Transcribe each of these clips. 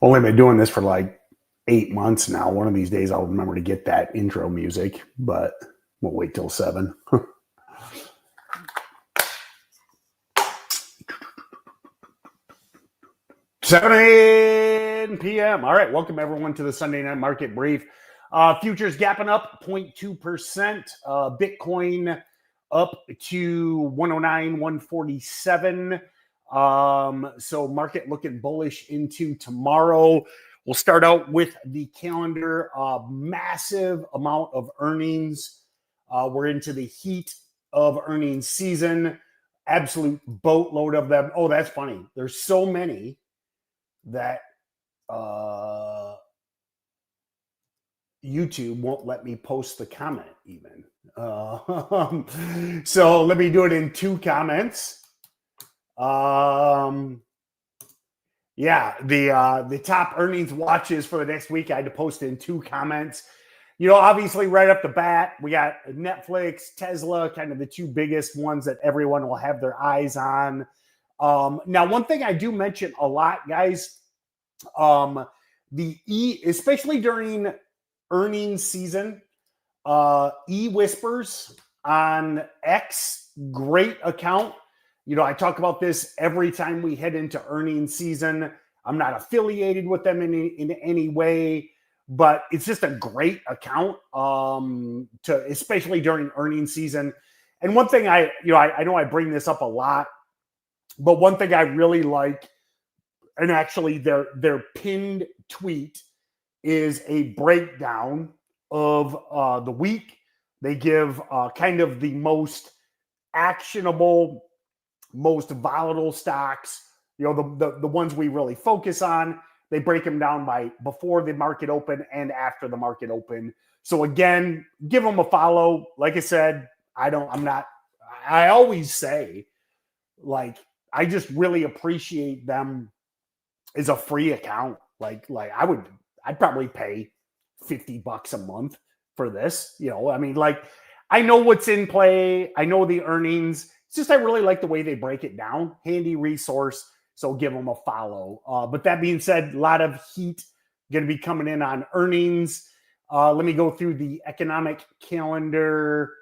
Only been doing this for like 8 months now. One of these days I'll remember to get that intro music, but we'll wait till 7. 7 p.m. All right, welcome everyone to the Sunday Night Market Brief. Futures gapping up 0.2%. Bitcoin up to 109, 147. So market looking bullish into tomorrow. We'll start out with the calendar. Massive amount of earnings. We're into the heat of earnings season. Absolute boatload of them. Oh, that's funny. There's so many that YouTube won't let me post the comment even. So let me do it in 2 comments. Yeah, the top earnings watches for the next week, I had to post in 2 comments. You know, obviously right up the bat, we got Netflix, Tesla, kind of the 2 biggest ones that everyone will have their eyes on. Now, one thing I do mention a lot, guys, especially during earnings season, E-Whispers on X, great account. You know, I talk about this every time we head into earnings season. I'm not affiliated with them in any way, but it's just a great account especially during earnings season. And one thing I know I bring this up a lot, but one thing I really like, and actually their pinned tweet is a breakdown of the week. They give kind of the most actionable, most volatile stocks, you know, the ones we really focus on. They break them down by before the market open and after the market open. So again, give them a follow. Like I said, I always say, like, I just really appreciate them as a free account. Like I'd probably pay $50 a month for this. You know, I mean, like, I know what's in play. I know the earnings. It's just I really like the way they break it down. Handy resource. So give them a follow. But that being said, a lot of heat going to be coming in on earnings. Let me go through the economic calendar.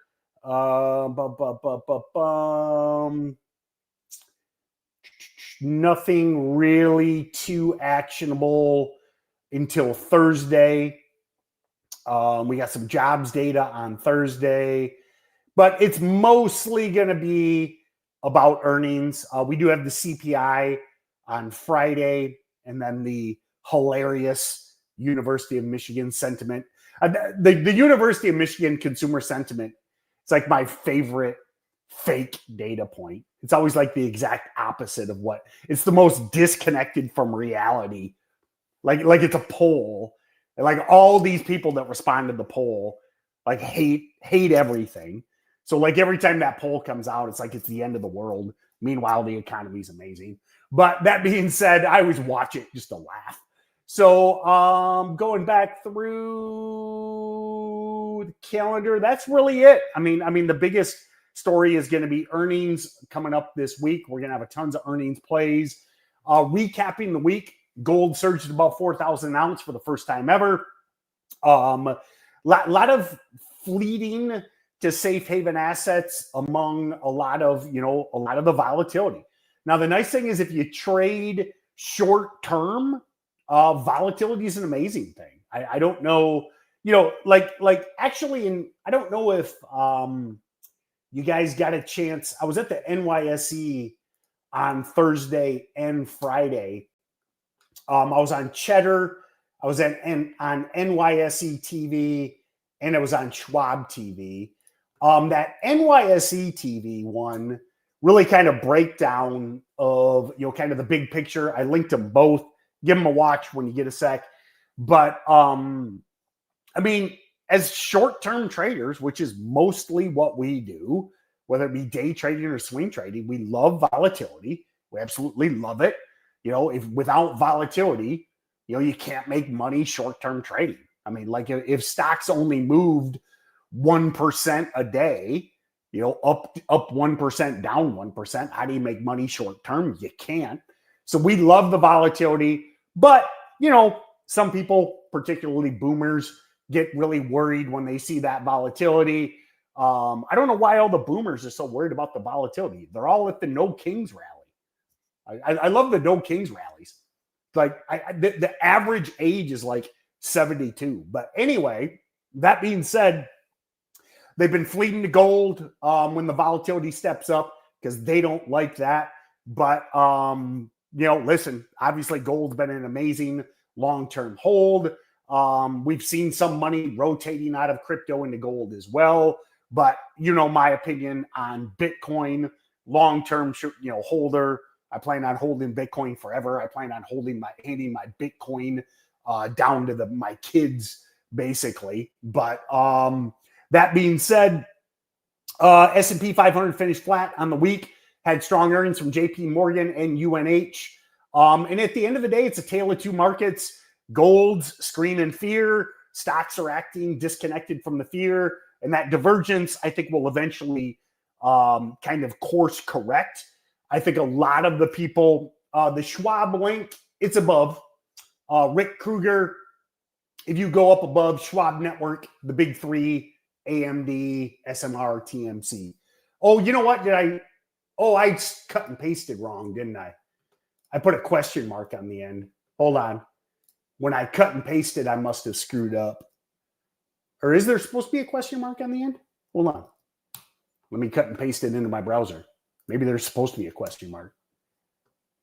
Nothing really too actionable until Thursday. We got some jobs data on Thursday, but it's mostly going to be about earnings. We do have the CPI on Friday, and then the hilarious University of Michigan sentiment. The University of Michigan consumer sentiment, it's like my favorite fake data point. It's always like the exact opposite of what it's the most disconnected from reality. Like it's a poll. And like all these people that respond to the poll, like hate everything. So like every time that poll comes out, it's like it's the end of the world. Meanwhile, the economy is amazing. But that being said, I always watch it just to laugh. So going back through the calendar, that's really it. I mean, the biggest story is going to be earnings coming up this week. We're going to have a tons of earnings plays. Recapping the week, gold surged to about 4,000 an ounce for the first time ever. Lot of fleeting to safe haven assets among a lot of the volatility. Now, the nice thing is if you trade short term, volatility is an amazing thing. I don't know, actually, I don't know if you guys got a chance. I was at the NYSE on Thursday and Friday. I was on Cheddar. I was on NYSE TV, and it was on Schwab TV. That NYSE TV one really kind of breakdown of, kind of the big picture. I linked them both. Give them a watch when you get a sec. But, I mean, as short-term traders, which is mostly what we do, whether it be day trading or swing trading, we love volatility. We absolutely love it. If without volatility, you can't make money short-term trading. I mean, like if stocks only moved 1% a day, up 1%, down 1%, how do you make money short-term? You can't. So we love the volatility, but some people, particularly boomers, get really worried when they see that volatility. I don't know why all the boomers are so worried about the volatility. They're all at the No Kings rally. I love the No Kings rallies. Like the average age is like 72. But anyway, that being said, they've been fleeting to gold when the volatility steps up because they don't like that. But, listen, obviously gold's been an amazing long-term hold. We've seen some money rotating out of crypto into gold as well. But, my opinion on Bitcoin, long-term, holder. I plan on holding Bitcoin forever. I plan on handing my Bitcoin down to my kids, basically. But that being said, S&P 500 finished flat on the week, had strong earnings from JP Morgan and UNH. And at the end of the day, it's a tale of two markets. Gold's screaming fear. Stocks are acting disconnected from the fear. And that divergence, I think, will eventually kind of course correct. I think a lot of the people, the Schwab link, it's above. Rick Kruger, if you go up above Schwab Network, the big three, AMD, SMR, TMC. Oh, you know what? I cut and pasted wrong, didn't I? I put a question mark on the end. Hold on. When I cut and pasted, I must have screwed up. Or is there supposed to be a question mark on the end? Hold on. Let me cut and paste it into my browser. Maybe there's supposed to be a question mark.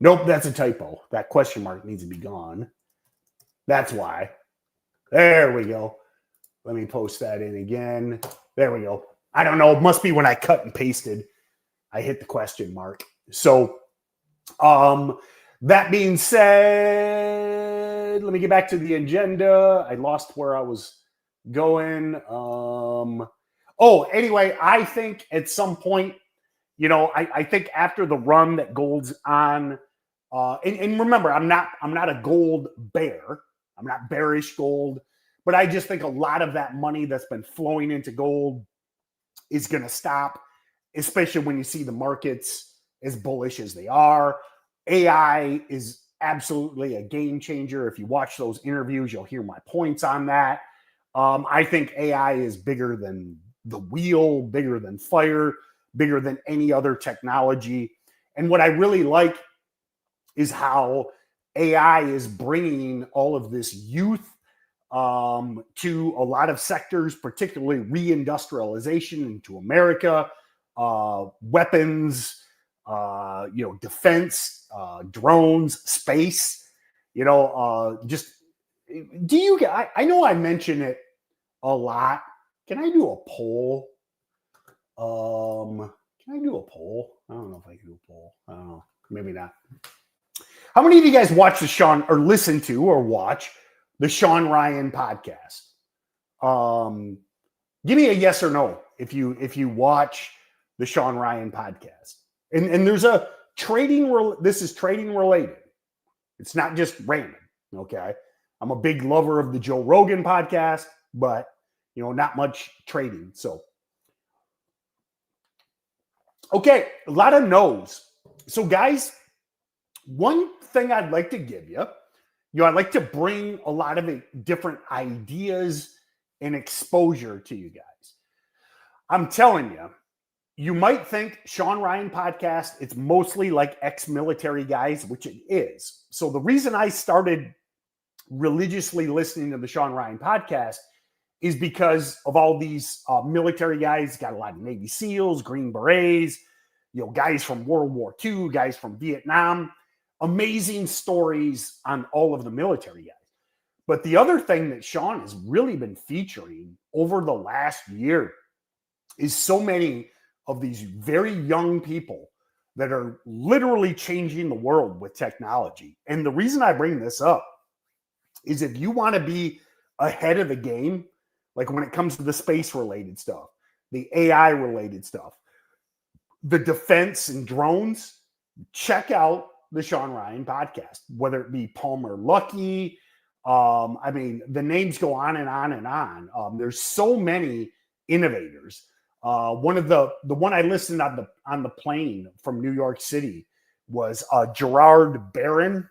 Nope, that's a typo. That question mark needs to be gone. That's why. There we go. Let me post that in again. There we go. I don't know. It must be when I cut and pasted, I hit the question mark. So, that being said, let me get back to the agenda. I lost where I was going. Anyway, I think at some point, I think after the run that gold's on, and remember, I'm not a gold bear. I'm not bearish gold, but I just think a lot of that money that's been flowing into gold is going to stop, especially when you see the markets as bullish as they are. AI is absolutely a game changer. If you watch those interviews, you'll hear my points on that. I think AI is bigger than the wheel, bigger than fire, bigger than any other technology. And what I really like is how AI is bringing all of this youth to a lot of sectors, particularly reindustrialization into America, weapons, defense, drones, space, just I know I mention it a lot. Can I do a poll? Can I do a poll? I don't know if I can do a poll. I don't know. Maybe not. How many of you guys watch listen to or watch the Sean Ryan podcast? Give me a yes or no if you watch the Sean Ryan podcast. And there's a this is trading related. It's not just random. Okay. I'm a big lover of the Joe Rogan podcast, but not much trading. So, okay, a lot of no's. So, guys, one thing I'd like to give you, I'd like to bring a lot of different ideas and exposure to you guys. I'm telling you, you might think Sean Ryan podcast, it's mostly like ex-military guys, which it is. So the reason I started religiously listening to the Sean Ryan podcast is because of all these military guys. Got a lot of Navy SEALs, Green Berets, guys from World War II, guys from Vietnam. Amazing stories on all of the military guys. But the other thing that Sean has really been featuring over the last year is so many of these very young people that are literally changing the world with technology. And the reason I bring this up is if you want to be ahead of the game, like when it comes to the space related stuff, the AI related stuff, the defense and drones, check out the Sean Ryan podcast, whether it be Palmer Luckey. The names go on and on and on. There's so many innovators. The one I listened on the plane from New York City was Gerard Barron.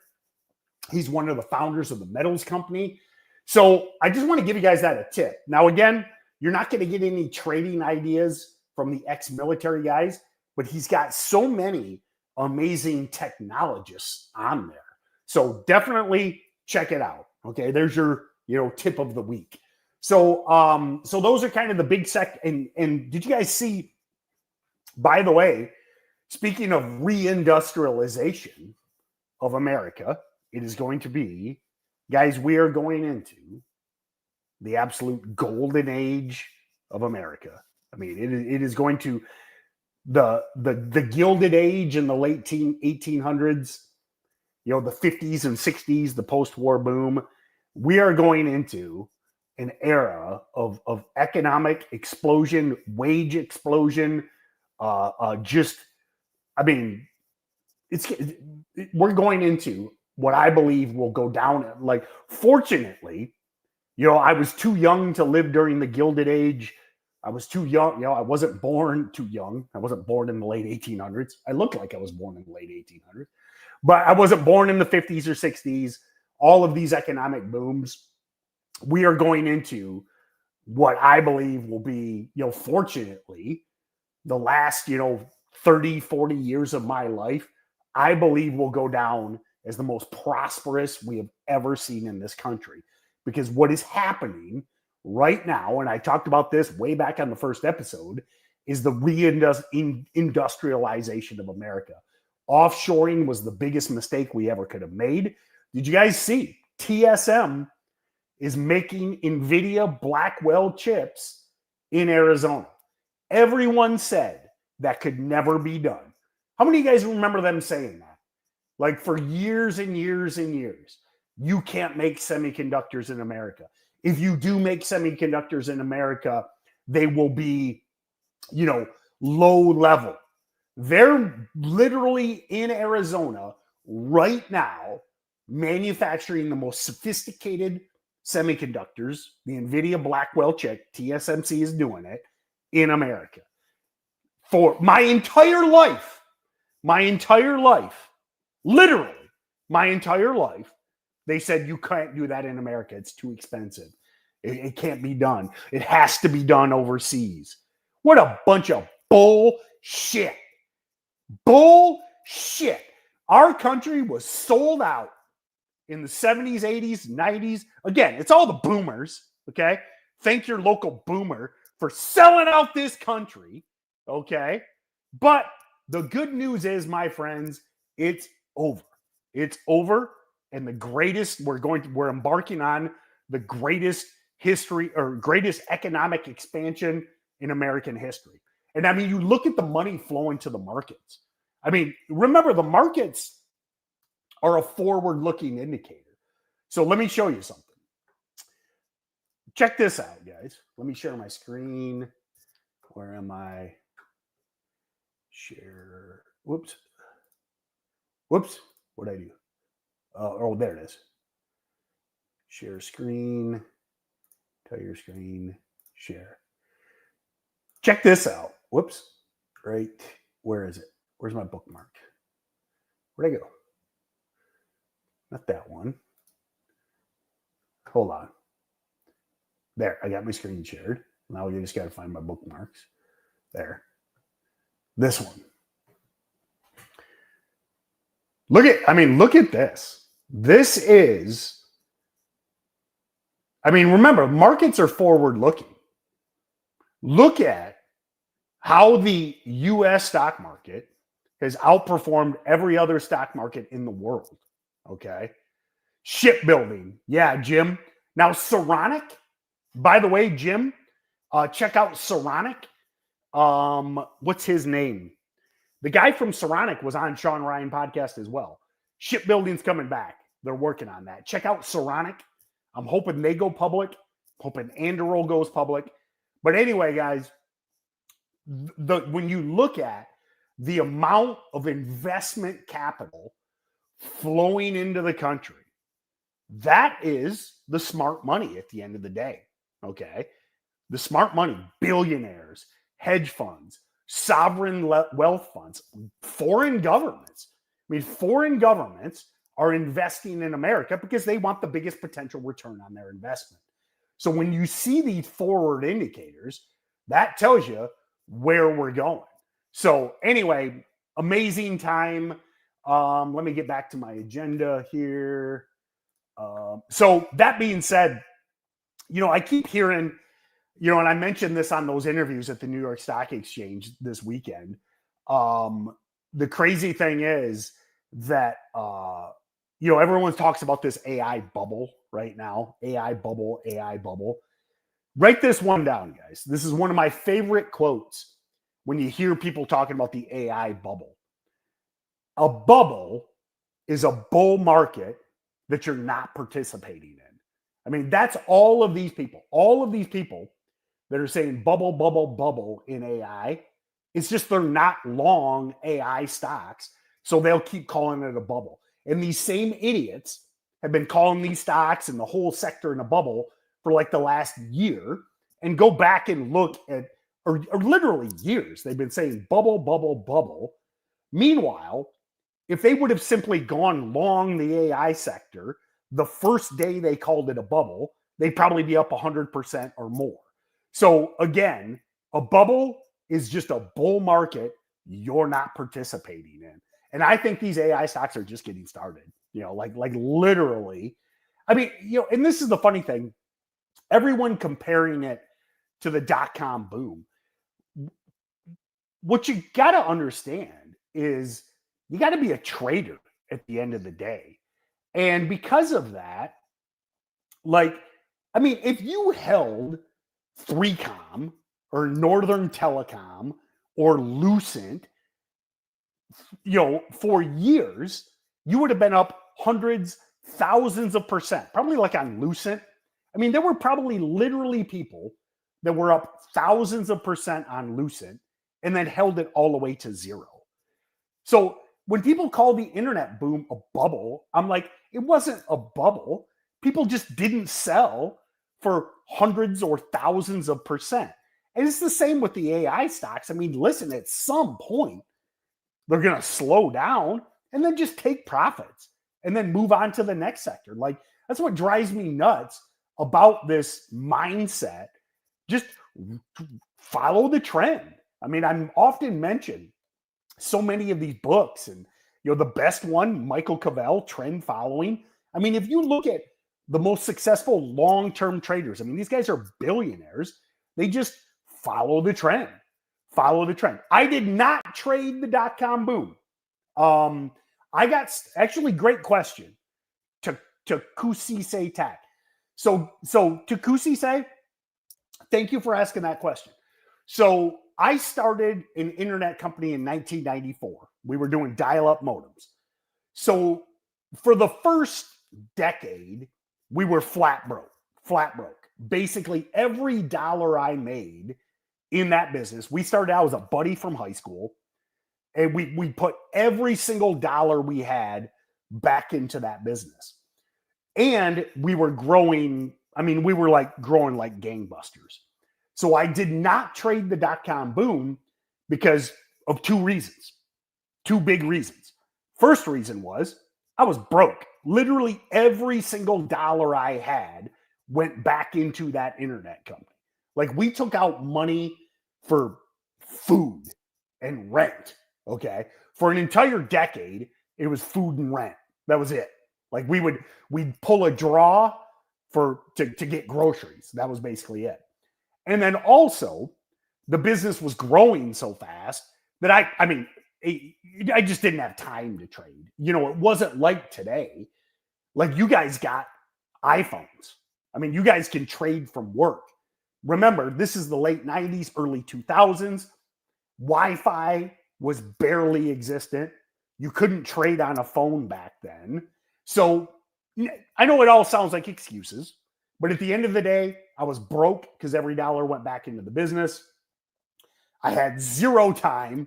He's one of the founders of the metals company. So I just want to give you guys that a tip. Now, again, you're not going to get any trading ideas from the ex-military guys, but he's got so many amazing technologists on there. So definitely check it out. Okay, there's your tip of the week. So so those are kind of the big and did you guys see, by the way, speaking of reindustrialization of America, it is going to be, guys, we are going into the absolute golden age of America. I mean, it is going to the Gilded Age in the late 1800s, the 50s and 60s, the post-war boom. We are going into an era of economic explosion, wage explosion. We're going into what I believe will go down. Like, fortunately, I was too young to live during the Gilded Age. I was too young. I wasn't born too young. I wasn't born in the late 1800s. I looked like I was born in the late 1800s, but I wasn't born in the 50s or 60s. All of these economic booms. We are going into what I believe will be, fortunately, the last, 30, 40 years of my life, I believe will go down as the most prosperous we have ever seen in this country. Because what is happening right now, and I talked about this way back on the first episode, is the reindustrialization of America. Offshoring was the biggest mistake we ever could have made. Did you guys see? TSM is making NVIDIA Blackwell chips in Arizona. Everyone said that could never be done. How many of you guys remember them saying that? Like, for years and years and years, you can't make semiconductors in America. If you do make semiconductors in America, they will be, low level. They're literally in Arizona right now manufacturing the most sophisticated semiconductors. The NVIDIA Blackwell chip, TSMC is doing it in America. For my entire life, literally my entire life, they said you can't do that in America. It's too expensive. It can't be done. It has to be done overseas. What a bunch of bullshit. Bullshit. Our country was sold out in the 70s, 80s, 90s. Again, it's all the boomers, okay? Thank your local boomer for selling out this country, okay? But the good news is, my friends, it's over. It's over, and we're embarking on the greatest history or greatest economic expansion in American history. And I mean, you look at the money flowing to the markets. I mean, remember, the markets are a forward-looking indicator. So let me show you something. Check this out, guys. Let me share my screen. Where am I? Share. Whoops. What'd I do? Oh, there it is. Share screen. Tell your screen. Share. Check this out. Whoops. Right. Where is it? Where's my bookmark? Where'd I go? Not that one. Hold on. There. I got my screen shared. Now you just got to find my bookmarks. There. This one. Look at this. This is, remember, markets are forward looking. Look at how the U.S. stock market has outperformed every other stock market in the world. Okay. Shipbuilding. Yeah, Jim. Now, Saronic, by the way, Jim, check out Saronic. What's his name? The guy from Saronic was on Sean Ryan podcast as well. Shipbuilding's coming back. They're working on that. Check out Saronic. I'm hoping they go public. Hoping Anduril goes public. But anyway, guys, when you look at the amount of investment capital flowing into the country, that is the smart money at the end of the day. Okay. The smart money, billionaires, hedge funds, sovereign wealth funds, foreign governments. Foreign governments are investing in America because they want the biggest potential return on their investment. So when you see these forward indicators, that tells you where we're going. So anyway, amazing time. Let me get back to my agenda here. So that being said, I keep hearing, and I mentioned this on those interviews at the New York Stock Exchange this weekend. The crazy thing is that, everyone talks about this AI bubble right now. AI bubble, AI bubble. Write this one down, guys. This is one of my favorite quotes when you hear people talking about the AI bubble. A bubble is a bull market that you're not participating in. I mean, that's all of these people that are saying bubble, bubble, bubble in AI. It's just they're not long AI stocks, so they'll keep calling it a bubble. And these same idiots have been calling these stocks and the whole sector in a bubble for like the last year. And go back and look at, or literally years, they've been saying bubble, bubble, bubble. Meanwhile, if they would have simply gone long the AI sector the first day they called it a bubble, they'd probably be up 100% or more. So again, a bubble is just a bull market you're not participating in. And I think these AI stocks are just getting started, like literally. I mean, and this is the funny thing. Everyone comparing it to the dot-com boom. What you got to understand is you got to be a trader at the end of the day. And because of that, if you held 3Com or Northern Telecom or Lucent, for years, you would have been up hundreds, thousands of percent, probably like on Lucent. I mean, there were probably literally people that were up thousands of percent on Lucent and then held it all the way to zero. So when people call the internet boom a bubble, I'm like, it wasn't a bubble. People just didn't sell for hundreds or thousands of percent. And it's the same with the AI stocks. I mean, listen, at some point, they're going to slow down and then just take profits and then move on to the next sector. Like, that's what drives me nuts about this mindset. Just follow the trend. I mean, I'm often mentioned so many of these books, and the best one, Michael Cavell, Trend Following. I mean, if you look at the most successful long-term traders, I mean, these guys are billionaires. They just follow the trend. Follow the trend. I did not trade the dot-com boom. I got actually great question to Kusise Tech. So to Kusise, thank you for asking that question. So I started an internet company in 1994. We were doing dial-up modems. So for the first decade, we were flat broke. Basically, every dollar I made in that business, we started out as a buddy from high school, and we put every single dollar we had back into that business. And we were growing. I mean, we were growing like gangbusters. So I did not trade the dot-com boom because of two big reasons. First reason was I was broke. Literally every single dollar I had went back into that internet company. Like, we took out money for food and rent, okay? For an entire decade, it was food and rent. That was it. Like, we'd pull a draw to get groceries. That was basically it. And then also, the business was growing so fast that I just didn't have time to trade. It wasn't like today. Like, you guys got iPhones. I mean, you guys can trade from work. Remember, this is the late 90s, early 2000s. Wi-Fi was barely existent. You couldn't trade on a phone back then. So I know it all sounds like excuses, but at the end of the day, I was broke because every dollar went back into the business. I had zero time,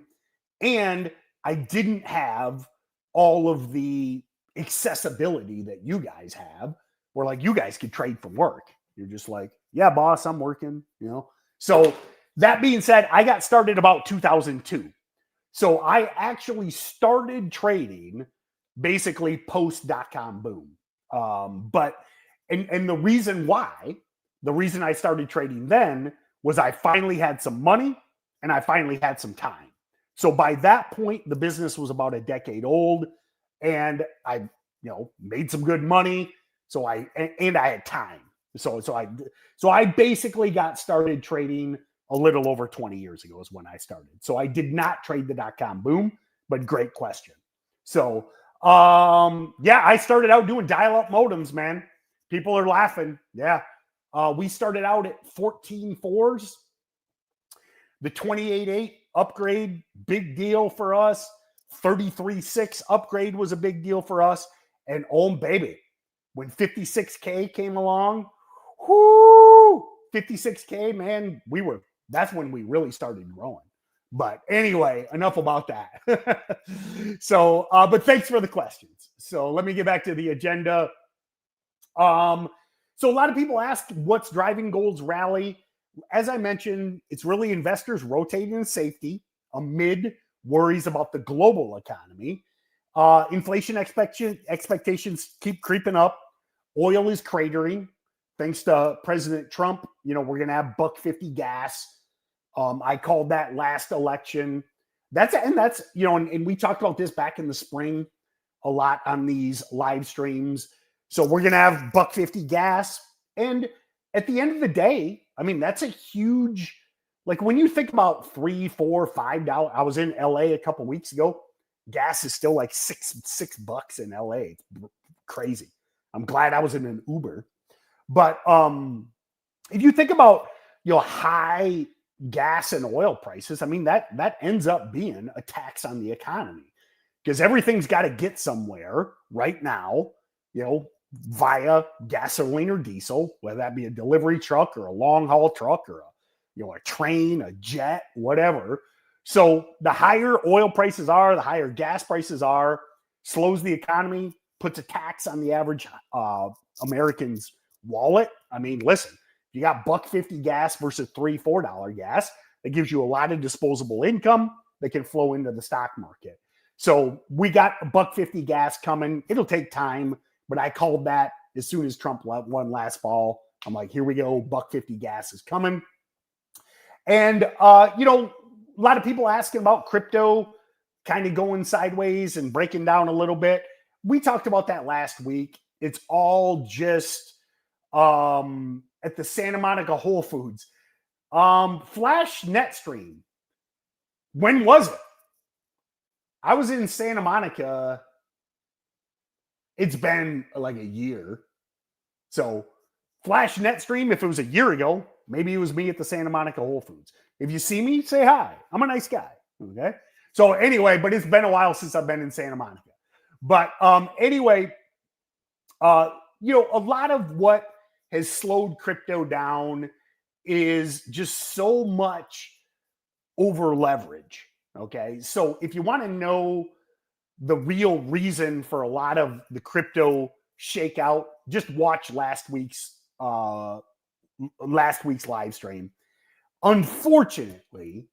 and I didn't have all of the accessibility that you guys have, where like you guys could trade from work. You're just like, yeah, boss, I'm working, So that being said, I got started about 2002. So I actually started trading basically post.com boom. And the reason I started trading then was I finally had some money and I finally had some time. So by that point, the business was about a decade old, and I, made some good money. So I had time. So I basically got started trading a little over 20 years ago is when I started. So I did not trade the dot-com boom, but great question. So I started out doing dial-up modems, man. People are laughing. Yeah. We started out at 14.4s. The 28.8 upgrade, big deal for us. 33.6 upgrade was a big deal for us. And oh, baby, when 56K came along, 56K, man, that's when we really started growing. But anyway, enough about that. So, but thanks for the questions. So let me get back to the agenda. So a lot of people ask what's driving gold's rally. As I mentioned, it's really investors rotating in safety amid worries about the global economy. Inflation expectations keep creeping up. Oil is cratering. Thanks to President Trump, we're going to have $1.50 gas. I called that last election. And we talked about this back in the spring a lot on these live streams. So we're going to have $1.50 gas. And at the end of the day, I mean, that's a huge, like when you think about $3, $4, $5, I was in LA a couple weeks ago. Gas is still like $6 in LA. It's crazy. I'm glad I was in an Uber. But if you think about, high gas and oil prices, I mean, that ends up being a tax on the economy because everything's got to get somewhere right now, via gasoline or diesel, whether that be a delivery truck or a long haul truck or a train, a jet, whatever. So the higher oil prices are, the higher gas prices are, slows the economy, puts a tax on the average American's wallet. I mean, listen, you got $1.50 gas versus $3, $4 gas. That gives you a lot of disposable income that can flow into the stock market. So we got a $1.50 gas coming. It'll take time, but I called that as soon as Trump won last fall. I'm like, here we go. $1.50 gas is coming. And, a lot of people asking about crypto kind of going sideways and breaking down a little bit. We talked about that last week. It's all just at the Santa Monica Whole Foods. Flash NetStream. When was it? I was in Santa Monica. It's been like a year. So Flash NetStream, if it was a year ago, maybe it was me at the Santa Monica Whole Foods. If you see me, say hi. I'm a nice guy. Okay. So anyway, but it's been a while since I've been in Santa Monica. But anyway, a lot of what has slowed crypto down is just so much over leverage. Okay. So if you want to know the real reason for a lot of the crypto shakeout, just watch last week's live stream. Unfortunately,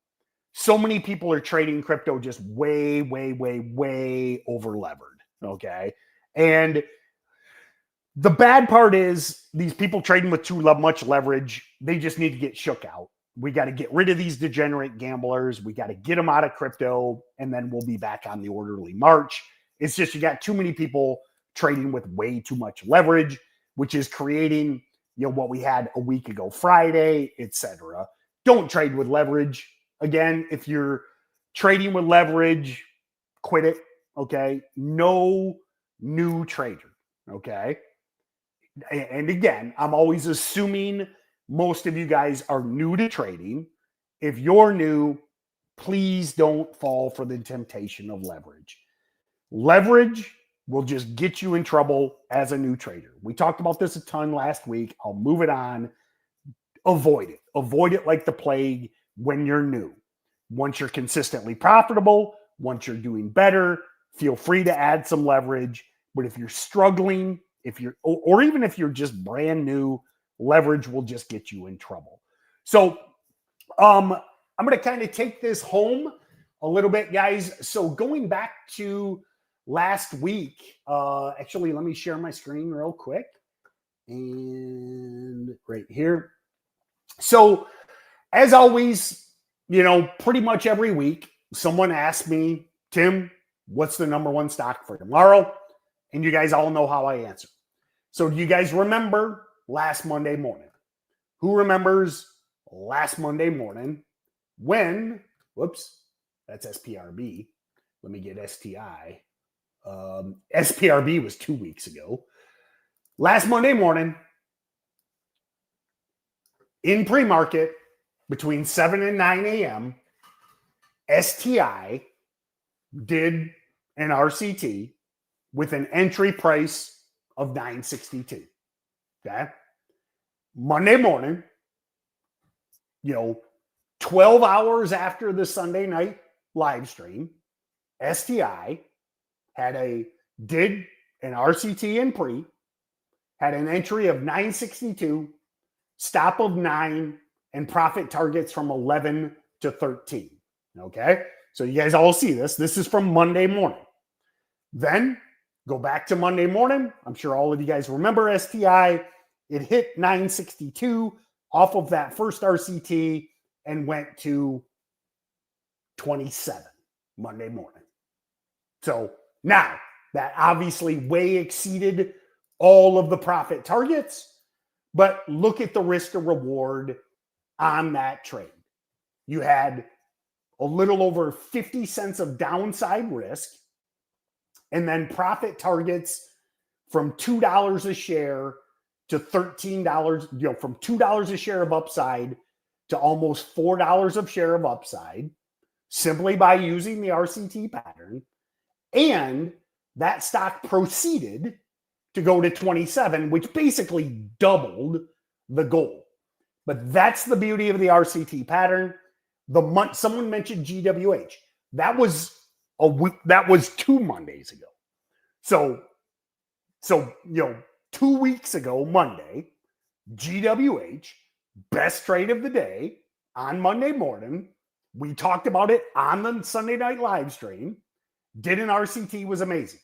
so many people are trading crypto just way, way, way, way over levered. Okay. And the bad part is these people trading with too much leverage, they just need to get shook out. We got to get rid of these degenerate gamblers. We got to get them out of crypto, and then we'll be back on the orderly march. It's just you got too many people trading with way too much leverage, which is creating what we had a week ago Friday, etc. Don't trade with leverage. Again, if you're trading with leverage, quit it. Okay. No new trader. Okay. And again, I'm always assuming most of you guys are new to trading. If you're new, please don't fall for the temptation of leverage. Leverage will just get you in trouble as a new trader. We talked about this a ton last week. I'll move it on. Avoid it. Avoid it like the plague when you're new. Once you're consistently profitable, once you're doing better, feel free to add some leverage. But if you're struggling, or even if you're just brand new, leverage will just get you in trouble. So I'm going to kind of take this home a little bit, guys. So going back to last week, actually, let me share my screen real quick. And right here. So, as always, pretty much every week, someone asks me, Tim, what's the number one stock for tomorrow? And you guys all know how I answer. So, do you guys remember last Monday morning? Who remembers last Monday morning when, whoops, that's SPRB. Let me get STI. SPRB was 2 weeks ago. Last Monday morning, in pre-market, between 7 and 9 a.m., STI did an RCT with an entry price of $9.62. Okay? Monday morning, 12 hours after the Sunday night live stream, STI did an RCT in pre, had an entry of 962, stop of 9, and profit targets from 11 to 13. Okay? So you guys all see this. This is from Monday morning. Then go back to Monday morning. I'm sure all of you guys remember STI. It hit 962 off of that first RCT and went to 27 Monday morning. So now that obviously way exceeded all of the profit targets, but look at the risk to reward on that trade. You had a little over 50 cents of downside risk, and then profit targets from $2 a share to $13, from $2 a share of upside to almost $4 a share of upside, simply by using the RCT pattern. And that stock proceeded to go to 27, which basically doubled the goal. But that's the beauty of the RCT pattern. Someone mentioned GWH. That was 2 Mondays ago. So 2 weeks ago, Monday, GWH, best trade of the day on Monday morning. We talked about it on the Sunday night live stream. Did an RCT, was amazing.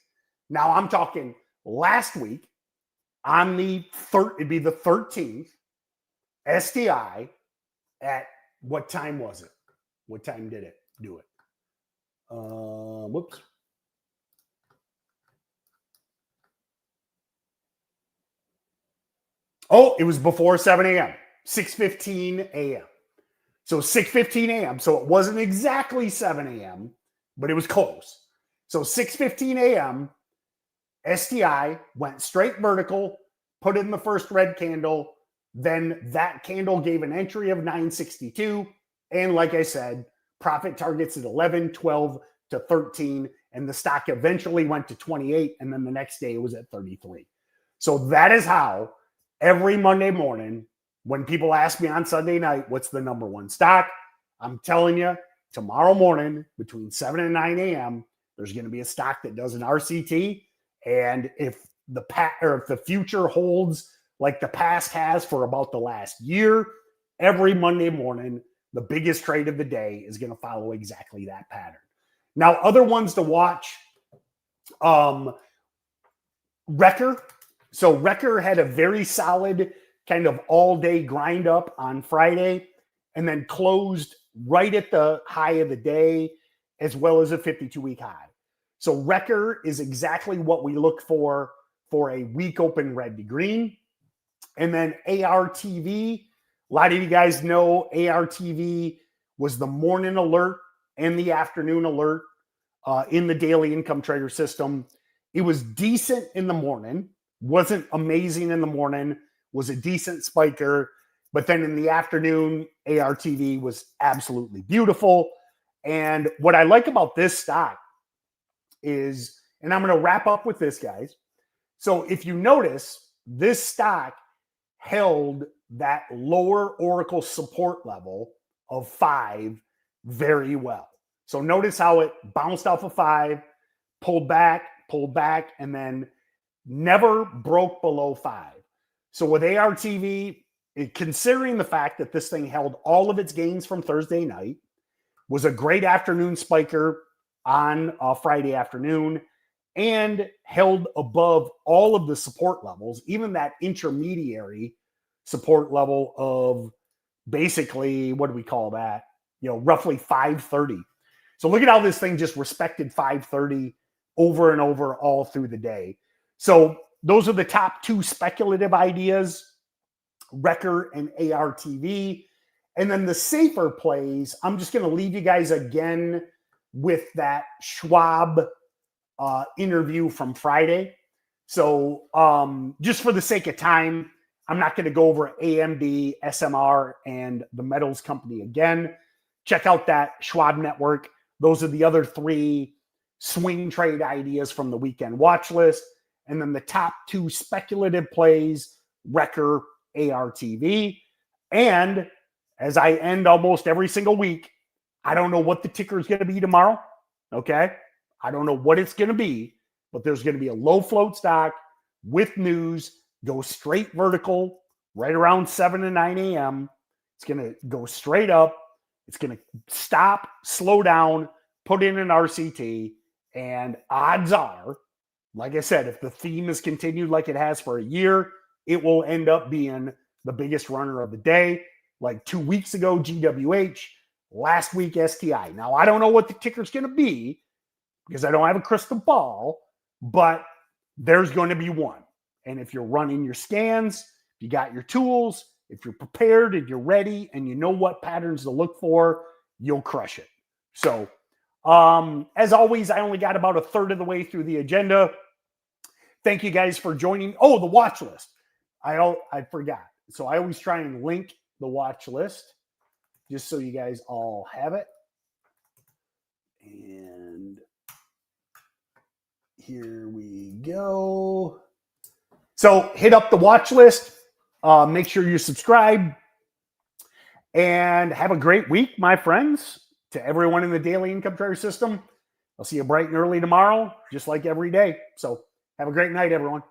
Now I'm talking last week on it'd be the 13th, STI at what time was it? What time did it do it? Whoops. Oh, it was before 7 a.m., 6:15 a.m. So 6:15 a.m. So it wasn't exactly 7 a.m., but it was close. So 6:15 a.m., STI went straight vertical, put in the first red candle. Then that candle gave an entry of 962. And like I said, profit targets at 11, 12 to 13. And the stock eventually went to 28. And then the next day it was at 33. So that is how every Monday morning, when people ask me on Sunday night, what's the number one stock? I'm telling you, tomorrow morning between 7 and 9 a.m., there's going to be a stock that does an RCT. And if the future holds like the past has for about the last year, every Monday morning, the biggest trade of the day is going to follow exactly that pattern. Now, other ones to watch, Wrecker. So Wrecker had a very solid kind of all-day grind up on Friday and then closed right at the high of the day, as well as a 52-week high. So Wrecker is exactly what we look for a week open red to green. And then ARTV, a lot of you guys know ARTV was the morning alert and the afternoon alert in the daily income trader system. It was decent in the morning, wasn't amazing in the morning, was a decent spiker. But then in the afternoon, ARTV was absolutely beautiful. And what I like about this stock is, and I'm going to wrap up with this, guys. So if you notice, this stock held that lower Oracle support level of 5 very well. So notice how it bounced off of 5, pulled back, and then never broke below 5. So with ARTV, considering the fact that this thing held all of its gains from Thursday night, was a great afternoon spiker on Friday afternoon, and held above all of the support levels, even that intermediary support level of basically, what do we call that? Roughly 530. So look at how this thing just respected 530 over and over all through the day. So those are the top two speculative ideas, Wrecker and ARTV. And then the safer plays, I'm just going to leave you guys again with that Schwab interview from Friday. So just for the sake of time, I'm not going to go over AMD, SMR, and the metals company again. Check out that Schwab network. Those are the other three swing trade ideas from the weekend watch list. And then the top two speculative plays, Wrecker, ARTV. And as I end almost every single week, I don't know what the ticker is going to be tomorrow. Okay. I don't know what it's going to be, but there's going to be a low float stock with news, go straight vertical right around 7 to 9 a.m. It's going to go straight up. It's going to stop, slow down, put in an RCT. And odds are, like I said, if the theme is continued like it has for a year, it will end up being the biggest runner of the day. Like 2 weeks ago, GWH, last week, STI. Now, I don't know what the ticker's going to be because I don't have a crystal ball, but there's going to be one. And if you're running your scans, if you got your tools, if you're prepared and you're ready and you know what patterns to look for, you'll crush it. So, as always, I only got about a third of the way through the agenda. Thank you guys for joining. Oh, the watch list. I forgot. So I always try and link the watch list just so you guys all have it. And here we go. So hit up the watch list. Make sure you subscribe. And have a great week, my friends. To everyone in the daily income trader system, I'll see you bright and early tomorrow, just like every day. So have a great night, everyone.